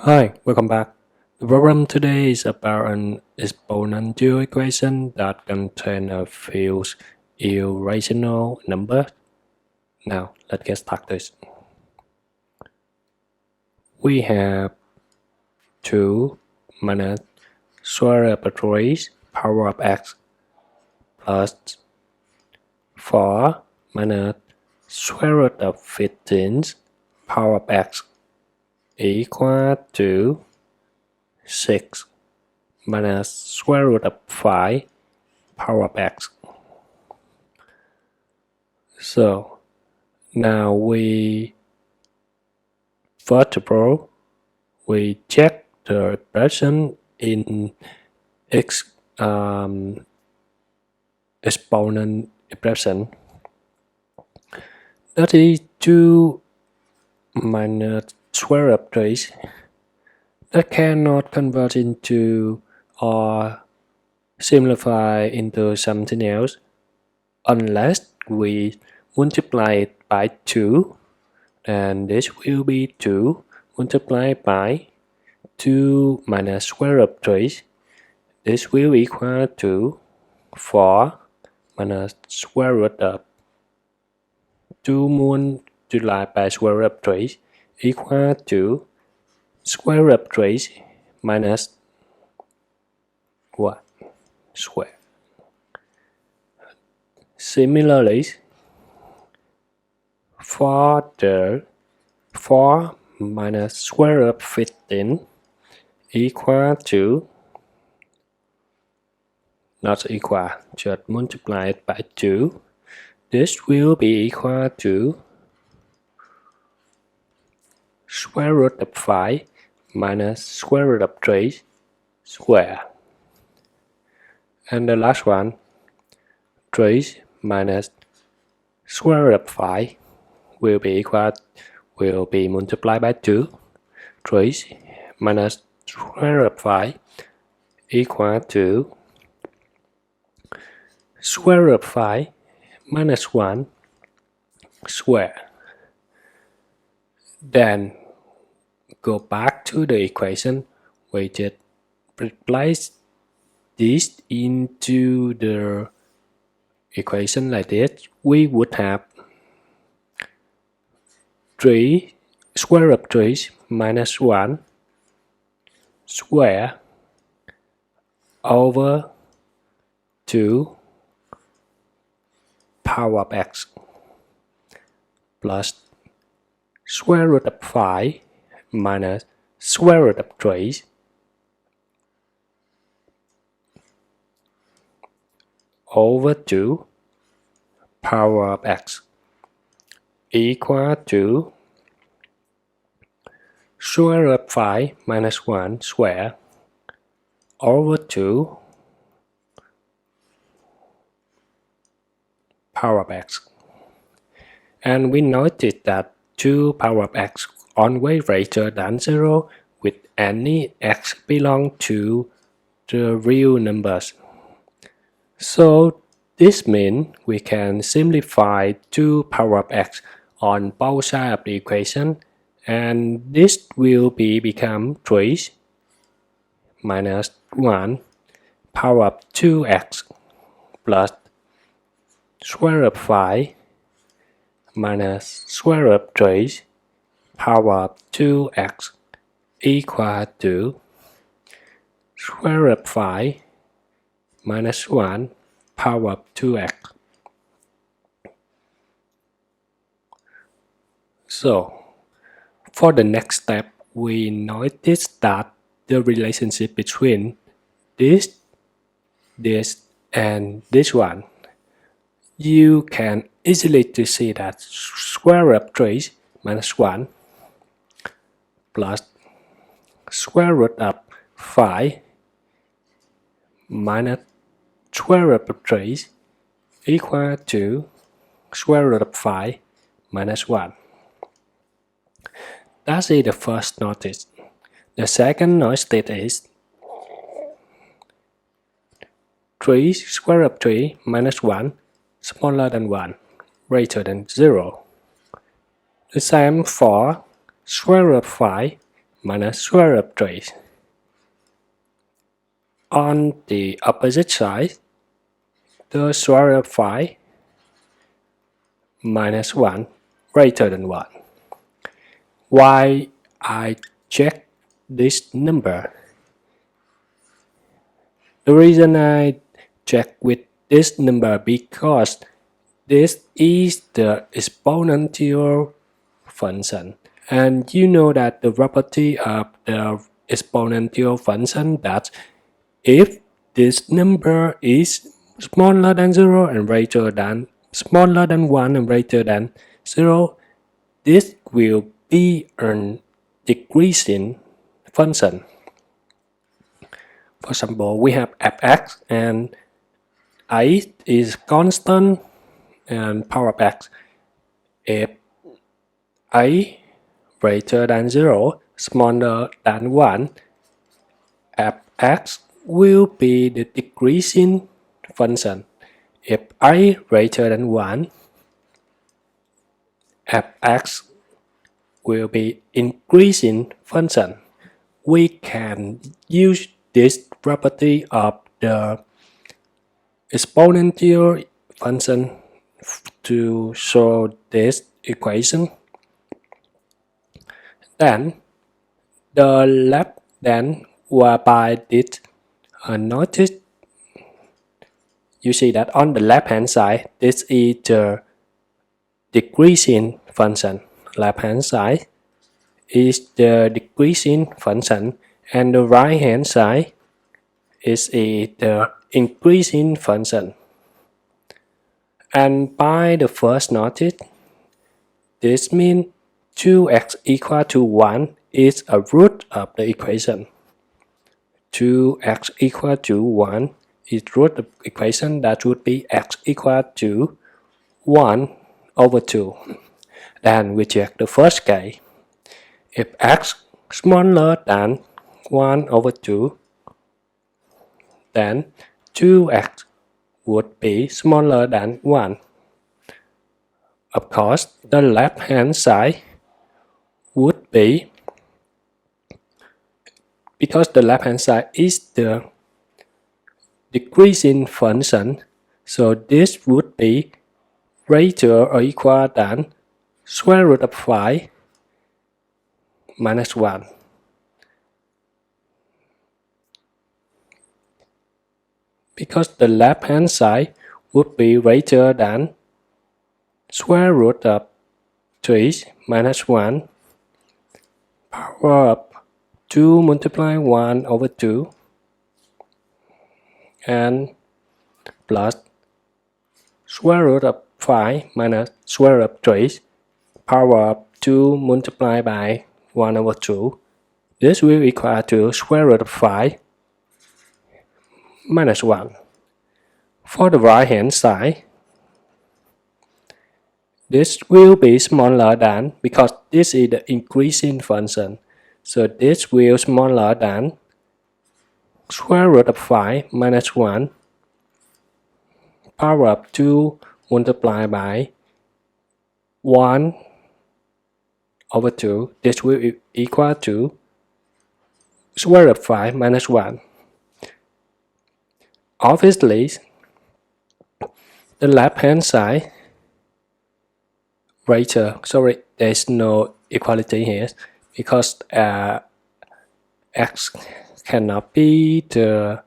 Hi, welcome back. The problem today is about an exponential equation that contains a few irrational numbers. Now, let's get started. We have 2 minus square root of 3 power of x plus 4 minus square root of 15 power of x equal to 6 minus square root of 5 power of x. So now first of all, we check the expression in exponent expression. That is 2 minus square root of 3 that cannot convert into or simplify into something else unless we multiply it by 2, and this will be 2 multiplied by 2 minus square root of 3. This will equal to 4 minus square root of 2 multiplied by square root of 3 equal to square root of 3 minus what? Square. Similarly, for the 4 minus square root of 15 equal to, not equal, just multiply it by 2. This will be equal to square root of 5 minus square root of 3 square. And the last one, 3 minus square root of 5 will be multiplied by 2. 3 minus square root of 5 equal to square root of 5 minus 1 square. Then go back to the equation. We just replace this into the equation like this. We would have 3 square root of 3 minus 1 square over 2 power of x plus square root of 5 minus square root of 3 over 2 power of x equal to square root of 5 minus 1 square over 2 power of x. And we notice that 2 power of x always greater than 0 with any x belong to the real numbers. So this means we can simplify 2 power of x on both sides of the equation, and this will become 3 minus 1 power of 2x plus square root of 5 minus square root of 3 power of 2x equal to square root of 5 minus 1 power of 2x. So, for the next step, we notice that the relationship between this, and this one, you can easily to see that square root of 3 minus 1 plus square root of 5 minus square root of 3 equal to square root of 5 minus 1. That is the first notice. The second notice is 3 square root of 3 minus 1 smaller than 1, greater than 0. The same for square root of 5 minus square root of 3. On the opposite side, the square root of 5 minus 1 greater than 1. Why I check this number? The reason I check with this number because this is the exponential function. And you know that the property of the exponential function that if this number is smaller than 0 and greater than smaller than 1 and greater than 0, this will be a decreasing function. For example, we have fx and I is constant and power of x. If I greater than 0, smaller than 1, fx will be the decreasing function. If I greater than 1, fx will be increasing function. We can use this property of the exponential function to show this equation. Then the left then by this notice you see that on the left hand side this is the decreasing function. Left hand side is the decreasing function and the right hand side is the increasing function. And by the first notice, this means 2x equal to 1 is a root of the equation. 2x equal to 1 is root of the equation, that would be x equal to 1 over 2. Then we check the first case. If x smaller than 1 over 2, then 2x would be smaller than 1. Of course, the left hand side would be, because the left hand side is the decreasing function, so this would be greater or equal than square root of 5 minus 1. Because the left hand side would be greater than square root of 3 minus 1 power of 2 multiply 1 over 2 and plus square root of 5 minus square root of 3 power of 2 multiplied by 1 over 2. This will equal to square root of 5 minus 1. For the right hand side, this will be smaller than, because this is the increasing function, so this will smaller than square root of 5 minus 1 power of 2 multiplied by 1 over 2. This will equal to square root of 5 minus 1. Obviously, the left hand side there's no equality here because x cannot be the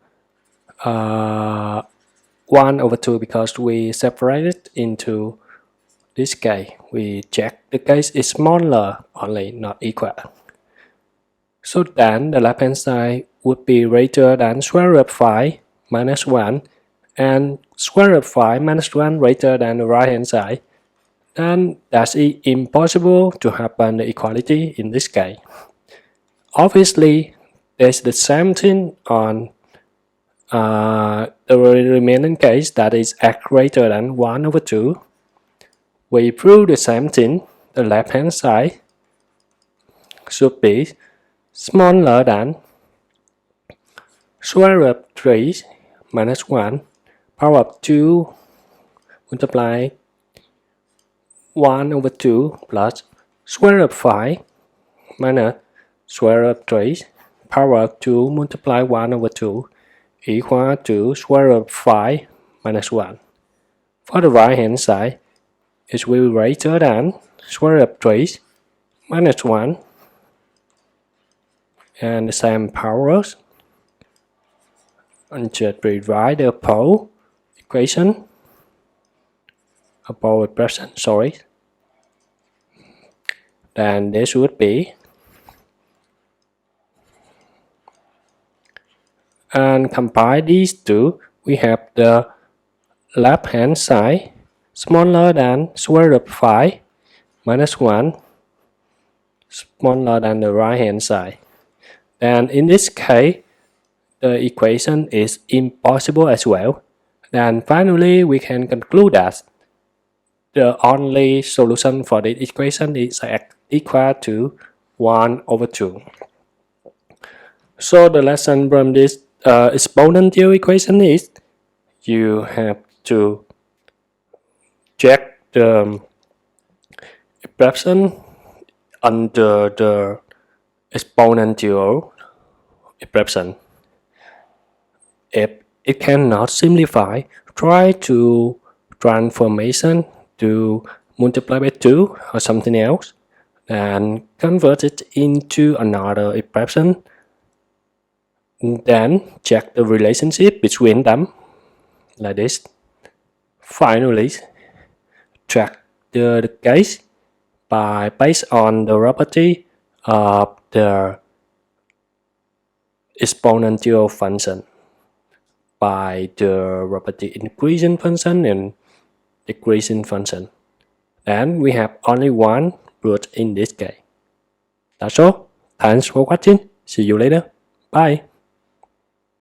1 over 2 because we separate it into this case. We check the case is smaller only, not equal. So then the left hand side would be greater than square root of 5 minus 1 and square root of 5 minus 1 greater than the right hand side. Then that's impossible to happen the equality in this case. Obviously, there's the same thing on the remaining case, that is x greater than 1 over 2. We prove the same thing. The left hand side should be smaller than square root of 3 minus 1 power of 2 multiply 1 over 2 plus square root of 5 minus square root of 3 power of 2 multiply 1 over 2 equal to square root of 5 minus 1. For the right hand side, it will be greater than square root of 3 minus 1 and the same powers. And just rewrite the pole equation, a pole expression, sorry. Then this would be, and combine these two, we have the left hand side smaller than square root of 5 minus 1 smaller than the right hand side. Then in this case, the equation is impossible as well. Then finally, we can conclude that the only solution for this equation is x equal to 1 over 2. So the lesson from this exponential equation is you have to check the expression under the exponential expression. If it cannot simplify, try to transformation to multiply by 2 or something else and convert it into another expression. Then check the relationship between them like this. Finally, check the case based on the property of the exponential function by the property increasing function and decreasing function. And we have only one root in this case. That's all. Thanks for watching. See you later. Bye.